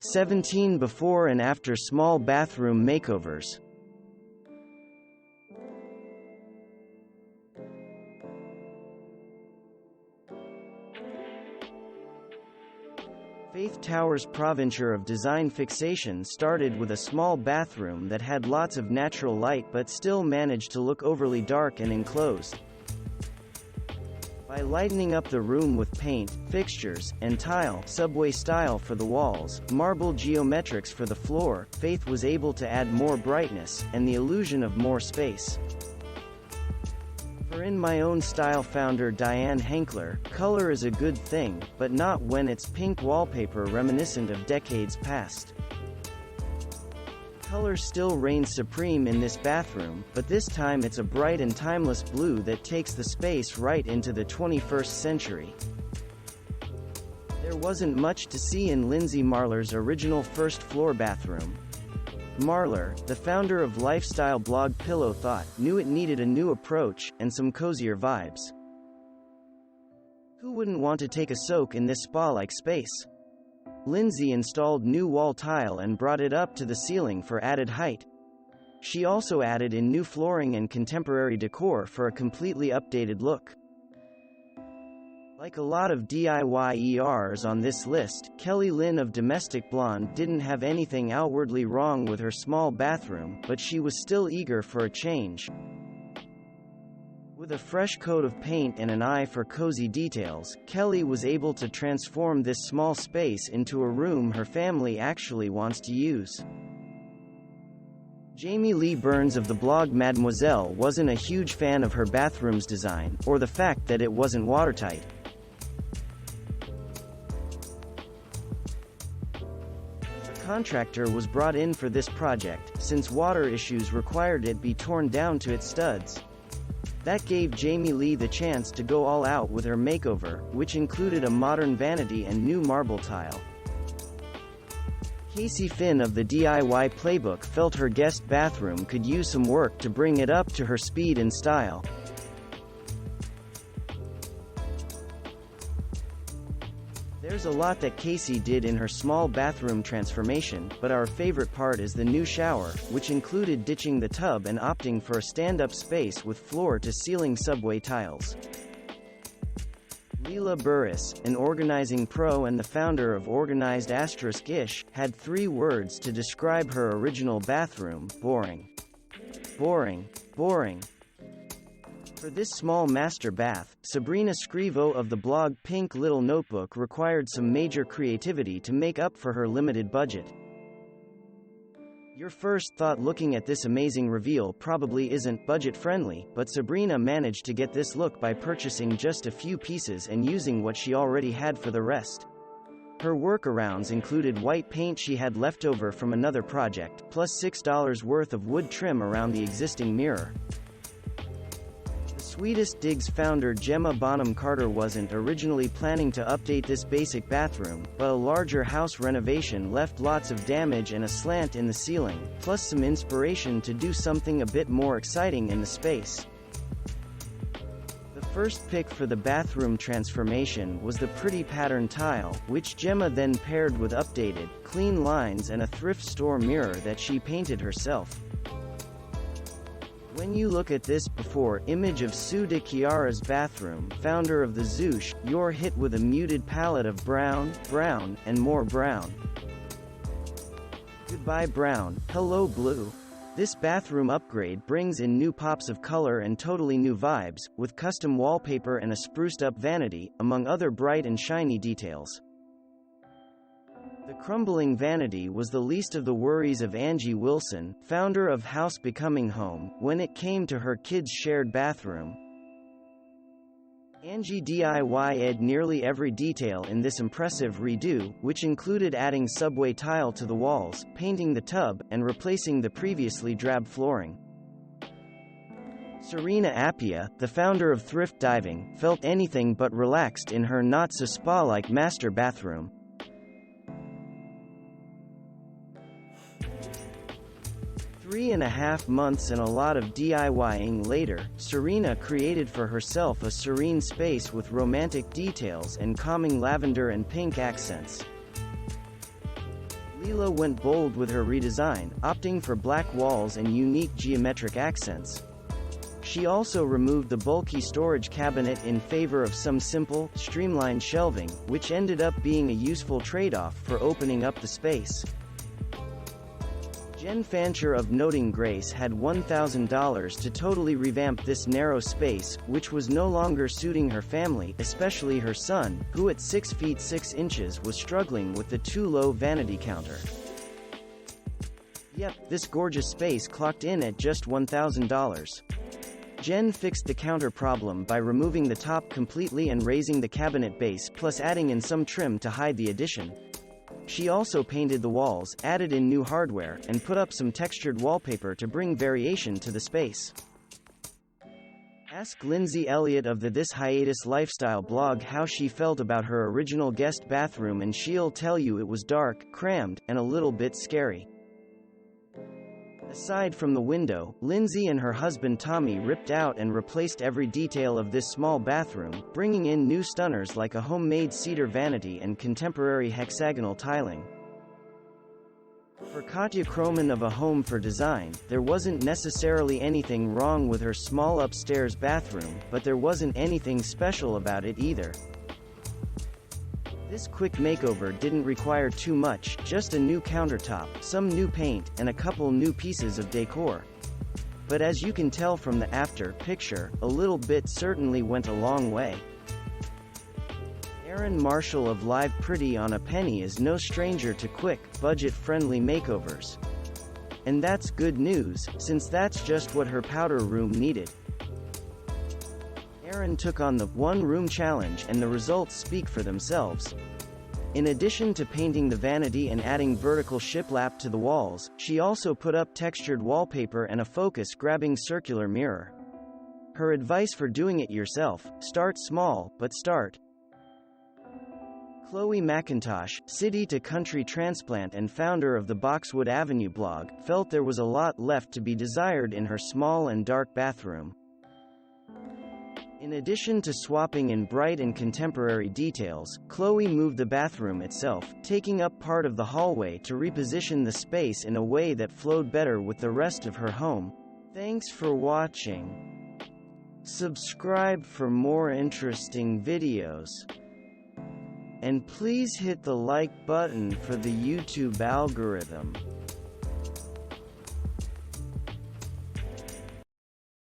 17 Before and After Small Bathroom Makeovers. Faith Tower's proventure of design fixation started with a small bathroom that had lots of natural light but still managed to look overly dark and enclosed. By lightening up the room with paint, fixtures, and tile, subway style for the walls, marble geometrics for the floor, Faith was able to add more brightness, and the illusion of more space. For In My Own Style founder Diane Henkler, color is a good thing, but not when it's pink wallpaper reminiscent of decades past. Color still reigns supreme in this bathroom, but this time it's a bright and timeless blue that takes the space right into the 21st century. There wasn't much to see in Lindsay Marler's original first-floor bathroom. Marler, the founder of lifestyle blog Pillow Thought, knew it needed a new approach, and some cozier vibes. Who wouldn't want to take a soak in this spa-like space? Lindsay installed new wall tile and brought it up to the ceiling for added height. She also added in new flooring and contemporary decor for a completely updated look. Like a lot of DIYers on this list, Kelly Lynn of Domestic Blonde didn't have anything outwardly wrong with her small bathroom, but she was still eager for a change. With a fresh coat of paint and an eye for cozy details, Kelly was able to transform this small space into a room her family actually wants to use. Jamie Lee Burns of the blog Mademoiselle wasn't a huge fan of her bathroom's design, or the fact that it wasn't watertight. A contractor was brought in for this project, since water issues required it be torn down to its studs. That gave Jamie Lee the chance to go all out with her makeover, which included a modern vanity and new marble tile. Casey Finn of the DIY Playbook felt her guest bathroom could use some work to bring it up to her speed and style. There's a lot that Casey did in her small bathroom transformation, but our favorite part is the new shower, which included ditching the tub and opting for a stand-up space with floor-to-ceiling subway tiles. Leela Burris, an organizing pro and the founder of Organized *ish, had 3 words to describe her original bathroom: boring. Boring. Boring. For this small master bath, Sabrina Scrivo of the blog Pink Little Notebook required some major creativity to make up for her limited budget. Your first thought looking at this amazing reveal probably isn't budget-friendly, but Sabrina managed to get this look by purchasing just a few pieces and using what she already had for the rest. Her workarounds included white paint she had left over from another project, plus $6 worth of wood trim around the existing mirror. Sweetest Digs founder Gemma Bonham Carter wasn't originally planning to update this basic bathroom, but a larger house renovation left lots of damage and a slant in the ceiling, plus some inspiration to do something a bit more exciting in the space. The first pick for the bathroom transformation was the pretty pattern tile, which Gemma then paired with updated, clean lines and a thrift store mirror that she painted herself. When you look at this before image of Sue de Chiara's bathroom, founder of the Zoosh, you're hit with a muted palette of brown, brown, and more brown. Goodbye brown, hello blue. This bathroom upgrade brings in new pops of color and totally new vibes, with custom wallpaper and a spruced-up vanity, among other bright and shiny details. The crumbling vanity was the least of the worries of Angie Wilson, founder of House Becoming Home, when it came to her kids' shared bathroom. Angie DIY'd nearly every detail in this impressive redo, which included adding subway tile to the walls, painting the tub, and replacing the previously drab flooring. Serena Appia, the founder of Thrift Diving, felt anything but relaxed in her not-so-spa-like master bathroom. 3.5 months and a lot of DIYing later, Serena created for herself a serene space with romantic details and calming lavender and pink accents. Leela went bold with her redesign, opting for black walls and unique geometric accents. She also removed the bulky storage cabinet in favor of some simple, streamlined shelving, which ended up being a useful trade-off for opening up the space. Jen Fancher of Noting Grace had $1,000 to totally revamp this narrow space, which was no longer suiting her family, especially her son, who at 6 feet 6 inches was struggling with the too low vanity counter. Yep, this gorgeous space clocked in at just $1,000. Jen fixed the counter problem by removing the top completely and raising the cabinet base, plus adding in some trim to hide the addition. She also painted the walls, added in new hardware, and put up some textured wallpaper to bring variation to the space. Ask Lindsay Elliott of the This Hiatus Lifestyle blog how she felt about her original guest bathroom, and she'll tell you it was dark, crammed, and a little bit scary. Aside from the window, Lindsay and her husband Tommy ripped out and replaced every detail of this small bathroom, bringing in new stunners like a homemade cedar vanity and contemporary hexagonal tiling. For Katya Kroman of A Home for Design, there wasn't necessarily anything wrong with her small upstairs bathroom, but there wasn't anything special about it either. This quick makeover didn't require too much, just a new countertop, some new paint, and a couple new pieces of decor. But as you can tell from the after picture, a little bit certainly went a long way. Erin Marshall of Live Pretty on a Penny is no stranger to quick, budget-friendly makeovers. And that's good news, since that's just what her powder room needed. Erin took on the one-room challenge, and the results speak for themselves. In addition to painting the vanity and adding vertical shiplap to the walls, she also put up textured wallpaper and a focus-grabbing circular mirror. Her advice for doing it yourself: start small, but start. Chloe McIntosh, city-to-country transplant and founder of the Boxwood Avenue blog, felt there was a lot left to be desired in her small and dark bathroom. In addition to swapping in bright and contemporary details, Chloe moved the bathroom itself, taking up part of the hallway to reposition the space in a way that flowed better with the rest of her home. Thanks for watching. Subscribe for more interesting videos. And please hit the like button for the YouTube algorithm.